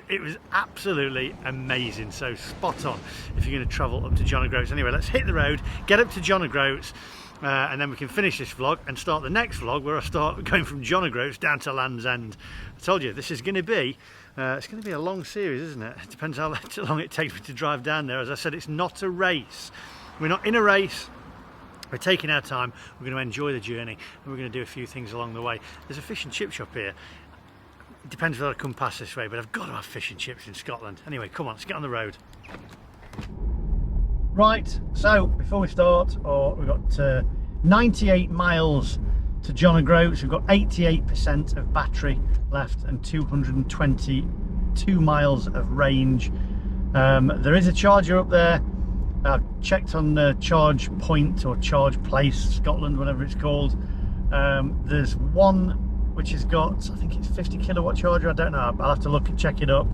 It was absolutely amazing. So spot on if you're going to travel up to John O'Groats. Anyway, let's hit the road, get up to John O'Groats, and then we can finish this vlog and start the next vlog where I start going from John O'Groats down to Land's End. I told you this is going to be it's going to be a long series, isn't it? It depends how long it takes me to drive down there. As I said, it's not a race. We're not in a race. We're taking our time. We're going to enjoy the journey, and we're going to do a few things along the way. There's a fish and chip shop here. It depends whether I come past this way, but I've got to have fish and chips in Scotland. Anyway, come on, let's get on the road. Right, so before we start, we've got 98 miles to John O'Groats. We've got 88% of battery left and 222 miles of range. There is a charger up there. I've checked on the Charge Point or Charge Place Scotland, whatever it's called. There's one which has got, I think it's 50 kilowatt charger, I don't know, I'll have to look and check it up.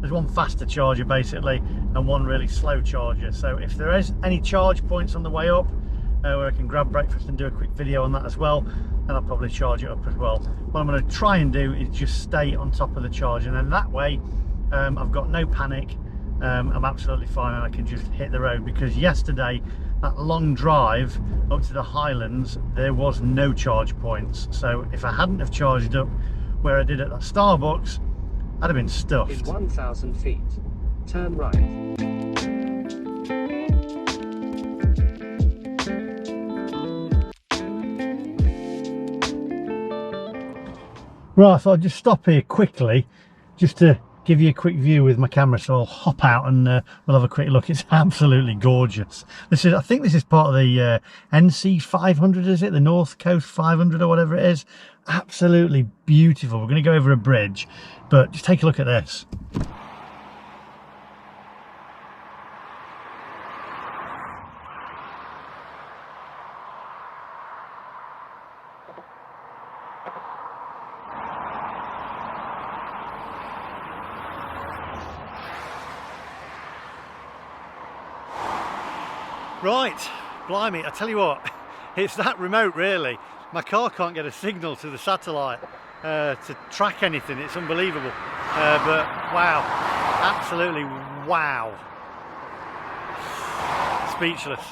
There's one faster charger basically and one really slow charger. So if there is any charge points on the way up where I can grab breakfast and do a quick video on that as well, then I'll probably charge it up as well. What I'm going to try and do is just stay on top of the charge, and then that way I've got no panic. I'm absolutely fine and I can just hit the road, because yesterday that long drive up to the Highlands there was no charge points. So if I hadn't have charged up where I did at that Starbucks, I'd have been stuffed. In 1,000 feet, turn right. Right, so I'll just stop here quickly just to give you a quick view with my camera, so I'll hop out and we'll have a quick look. It's absolutely gorgeous. This is, I think this is part of the NC 500, is it? The North Coast 500 or whatever it is. Absolutely beautiful. We're going to go over a bridge, but just take a look at this. Right, blimey, I tell you what, it's that remote really. My car can't get a signal to the satellite to track anything. It's unbelievable. But wow, absolutely wow. Speechless.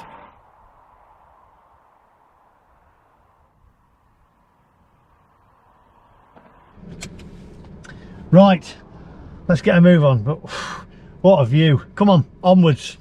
Right, let's get a move on. But what a view. Come on, onwards.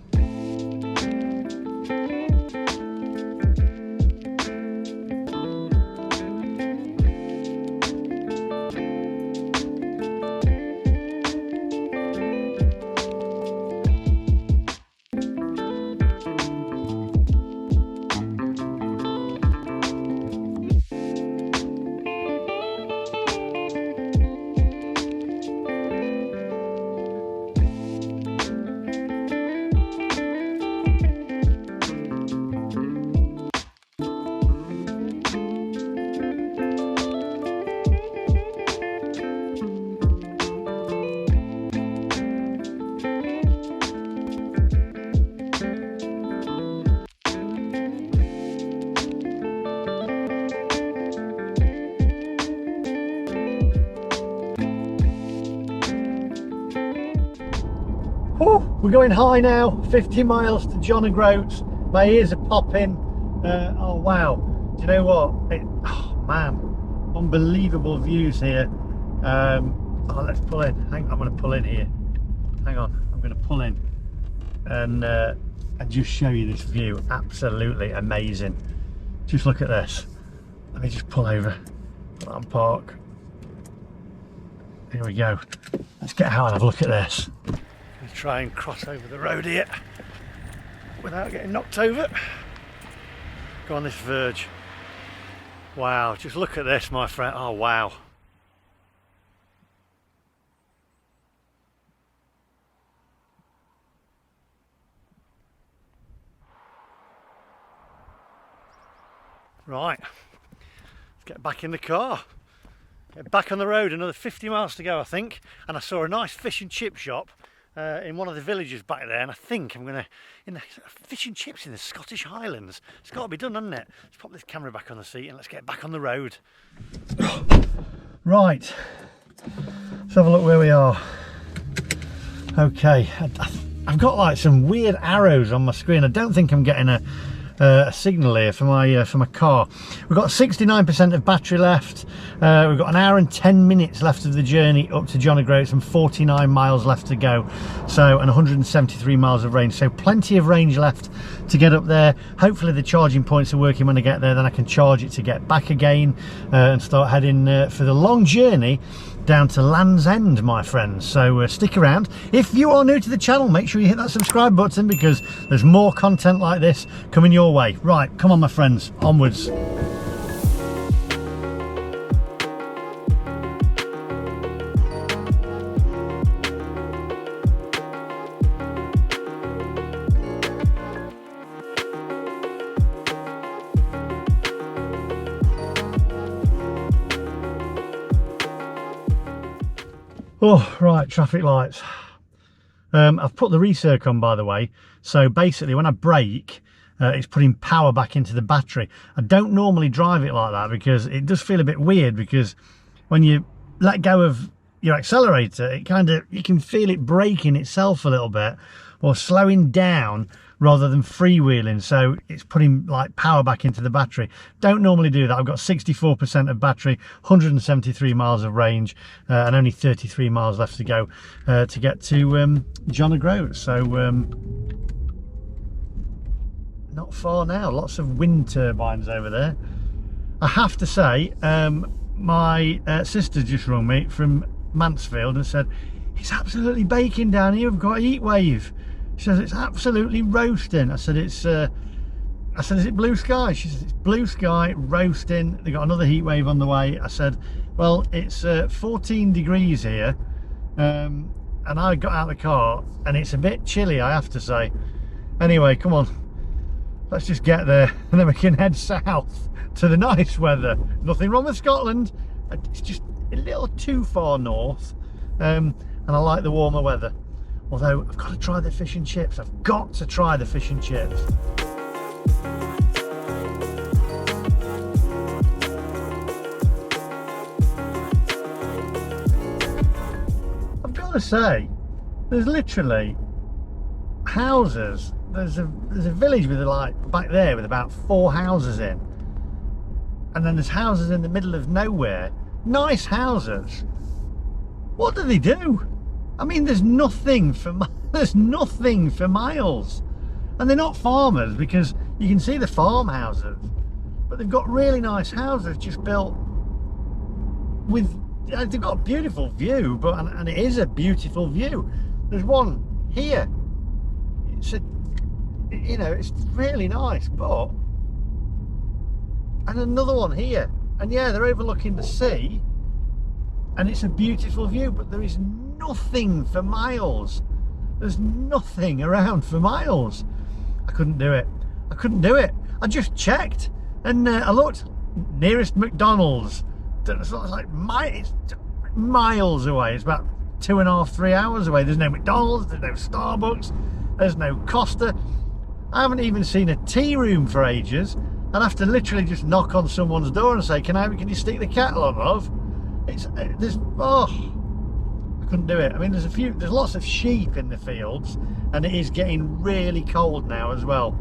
Oh, we're going high now, 50 miles to John O'Groats. My ears are popping. Oh wow, do you know what? Oh man, unbelievable views here. Oh, let's pull in. I'm going to pull in here. Hang on, I'm going to pull in and just show you this view. Absolutely amazing. Just look at this. Let me just pull over, put that on park. Here we go. Let's get out and have a look at this. Gonna try and cross over the road here without getting knocked over. Go on this verge. Wow, just look at this, my friend. Oh wow. Right, let's get back in the car. Get back on the road, another 50 miles to go I think. And I saw a nice fish and chip shop in one of the villages back there, and I think I'm gonna, fish and chips in the Scottish Highlands. It's got to be done, hasn't it? Let's pop this camera back on the seat and let's get back on the road. Right, let's have a look where we are. Okay, I've got like some weird arrows on my screen. I don't think I'm getting a signal here for my car. We've got 69% of battery left. We've got an hour and 10 minutes left of the journey up to John Groats and 49 miles left to go. So, and 173 miles of range. So plenty of range left to get up there. Hopefully the charging points are working when I get there. Then I can charge it to get back again and start heading for the long journey down to Land's End, my friends. So stick around. If you are new to the channel, make sure you hit that subscribe button because there's more content like this coming your way. Right, come on my friends, onwards. Oh, right, traffic lights. I've put the recirc on, by the way. So basically when I brake, it's putting power back into the battery. I don't normally drive it like that because it does feel a bit weird, because when you let go of your accelerator, it you can feel it braking itself a little bit or slowing down rather than freewheeling. So it's putting like power back into the battery. Don't normally do that. I've got 64% of battery, 173 miles of range, and only 33 miles left to go to get to John Groats. So not far now. Lots of wind turbines over there. I have to say, my sister just rung me from Mansfield and said it's absolutely baking down here. We've got a heat wave. She says it's absolutely roasting. I said is it blue sky? She says it's blue sky, roasting. They got another heat wave on the way. I said, well, it's 14 degrees here, and I got out of the car and it's a bit chilly, I have to say. Anyway, come on, let's just get there and then we can head south to the nice weather. Nothing wrong with Scotland, it's just a little too far north, and I like the warmer weather. Although I've got to try the fish and chips. I've got to try the fish and chips. I've got to say, there's literally houses. There's a village with back there with about 4 houses in, and then there's houses in the middle of nowhere. Nice houses. What do they do? I mean, there's nothing for miles, and they're not farmers because you can see the farmhouses, but they've got really nice houses just built with. They've got a beautiful view, and it is a beautiful view. There's one here. It's it's really nice, and another one here, and yeah, they're overlooking the sea, and it's a beautiful view, but there is nothing for miles. There's nothing around for miles. I couldn't do it. I just checked and I looked. Nearest McDonald's, it's like it's miles away. It's about 2.5–3 hours away. There's no McDonald's, there's no Starbucks, there's no Costa. I haven't even seen a tea room for ages. I'd have to literally just knock on someone's door and say, can you stick the kettle on, love? Couldn't do it. I mean, there's lots of sheep in the fields, and it is getting really cold now as well.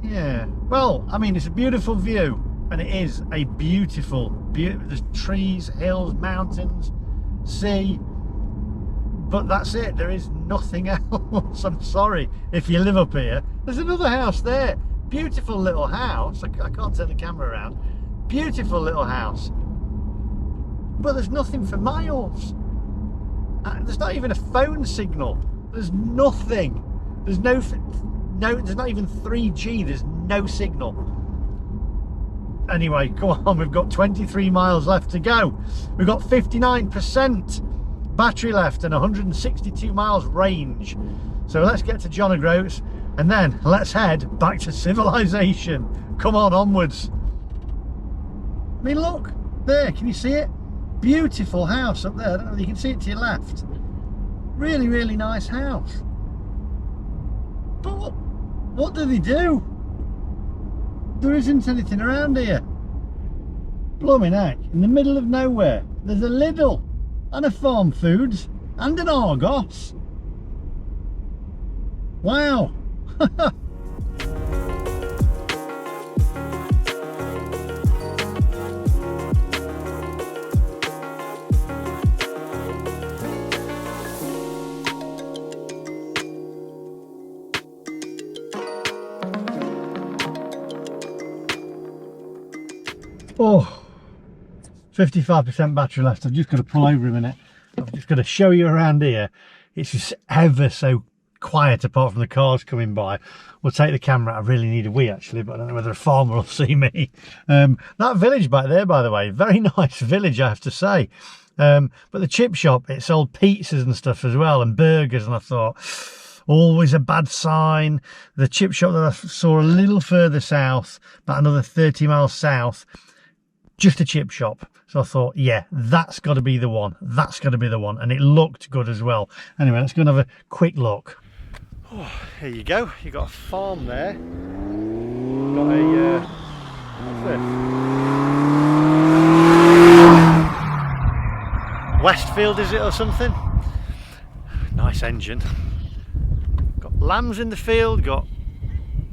Yeah, well, I mean, it's a beautiful view, and it is a beautiful there's trees, hills, mountains, sea, but that's it. There is nothing else. I'm sorry if you live up here. There's another house there, beautiful little house. I can't turn the camera around. Beautiful little house, but there's nothing for miles. There's not even a phone signal. There's nothing. There's there's not even 3G. There's no signal. Anyway, come on, we've got 23 miles left to go. We've got 59% battery left and 162 miles range. So let's get to John O'Groats and then let's head back to civilization. Come on, onwards. I mean, look, there, can you see it? Beautiful house up there. I don't know if you can see it to your left. Really, really nice house. But what do they do? There isn't anything around here. Blooming heck, in the middle of nowhere, there's a Lidl and a Farm Foods and an Argos. Wow. Oh, 55% battery left. I've just got to pull over a minute. I've just got to show you around here. It's just ever so quiet apart from the cars coming by. We'll take the camera. I really need a wee actually, but I don't know whether a farmer will see me. That village back there, by the way, very nice village, I have to say. But the chip shop, it sold pizzas and stuff as well and burgers, and I thought, always a bad sign. The chip shop that I saw a little further south, about another 30 miles south, just a chip shop. So I thought, yeah, that's got to be the one. That's got to be the one. And it looked good as well. Anyway, let's go and have a quick look. Oh, here you go. You've got a farm there. Got a, what's this? Westfield, is it, or something? Nice engine. Got lambs in the field, got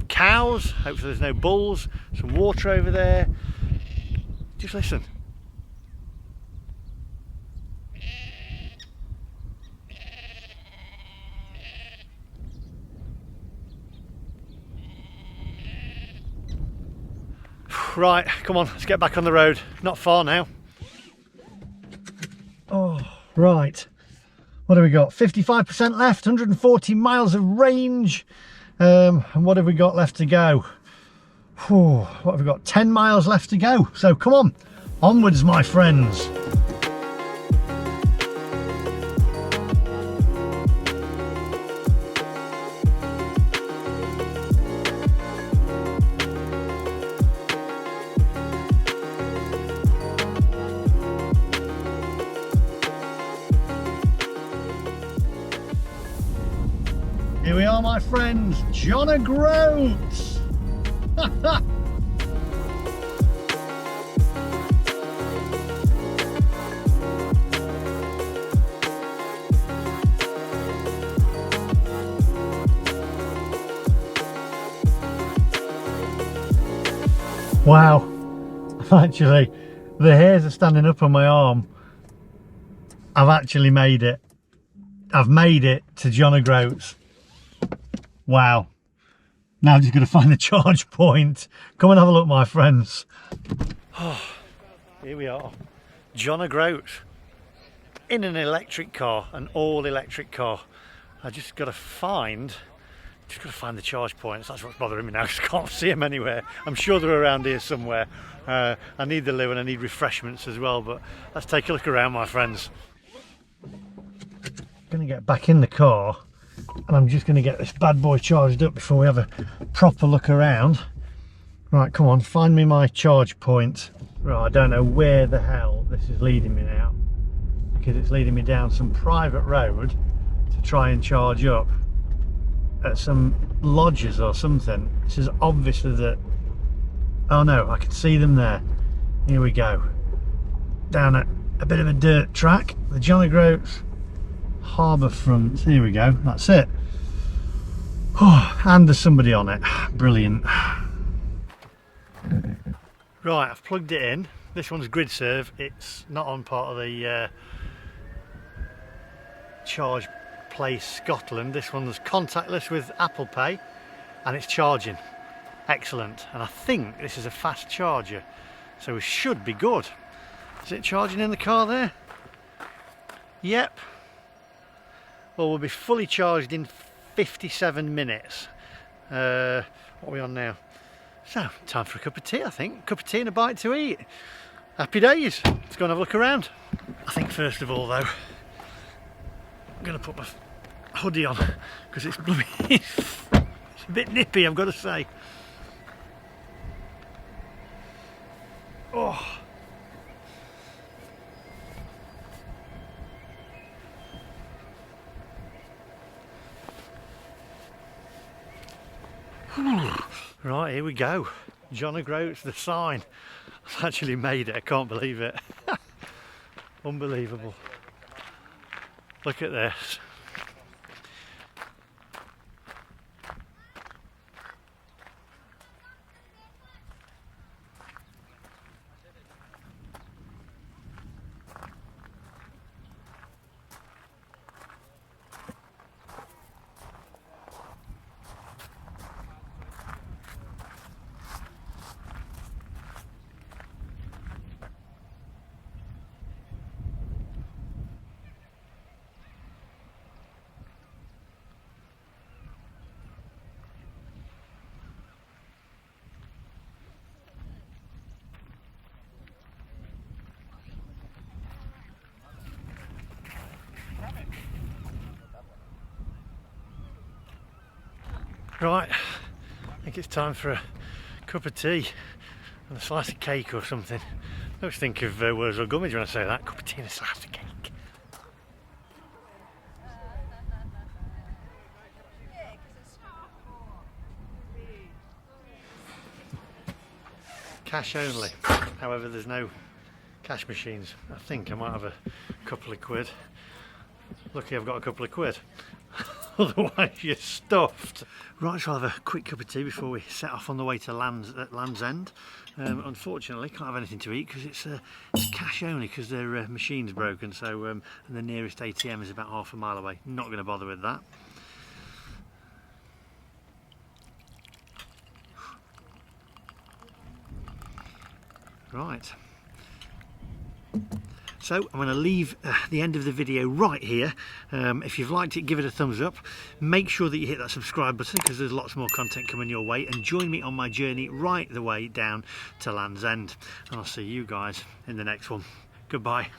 cows. Hopefully there's no bulls. Some water over there. Just listen. Right, come on, let's get back on the road. Not far now. Oh, right. What have we got? 55% left, 140 miles of range. And what have we got left to go? Whew, what have we got? 10 miles left to go. So come on, onwards, my friends. Here we are, my friends, John O'Groats. Wow, actually, the hairs are standing up on my arm. I've actually made it. I've made it to John O'Groats. Wow. Now I'm just going to find the charge point. Come and have a look, my friends. Oh, here we are. John O'Groats. In an electric car, an all-electric car. I just got to find the charge points. That's what's bothering me now, because I can't see them anywhere. I'm sure they're around here somewhere. I need the loo and I need refreshments as well, but let's take a look around, my friends. I'm going to get back in the car and I'm just going to get this bad boy charged up before we have a proper look around. Right, come on, find me my charge point. Right, I don't know where the hell this is leading me now, because it's leading me down some private road to try and charge up at some lodges or something. This is obviously that. Oh no, I can see them there. Here we go. Down at a bit of a dirt track, the John O'Groats harbour front. Here we go, that's it. Oh, and there's somebody on it. Brilliant. Right, I've plugged it in. This one's grid serve. It's not on part of the Charge Place Scotland. This one's contactless with Apple Pay and it's charging. Excellent. And I think this is a fast charger, so we should be good. Is it charging in the car there? Yep. Well, we'll be fully charged in 57 minutes. What are we on now? So, time for a cup of tea, I think. Cup of tea and a bite to eat. Happy days. Let's go and have a look around. I think first of all, though, I'm going to put my hoodie on because it's blooming. It's a bit nippy, I've got to say. Oh. Right, here we go. John of Groats, the sign. I've actually made it, I can't believe it. Unbelievable. Look at this. Right, I think it's time for a cup of tea and a slice of cake or something. I always think of Wurzel or Gummidge when I say that. Cup of tea and a slice of cake. Cash only. However, there's no cash machines. I think I might have a couple of quid. Lucky I've got a couple of quid. Otherwise you're stuffed. Right, so I'll have a quick cup of tea before we set off on the way to Land's End. Unfortunately, can't have anything to eat because it's cash only because their machine's broken. So, and the nearest ATM is about half a mile away. Not going to bother with that. Right. So I'm going to leave the end of the video right here. If you've liked it, give it a thumbs up. Make sure that you hit that subscribe button because there's lots more content coming your way, and join me on my journey right the way down to Land's End. And I'll see you guys in the next one. Goodbye.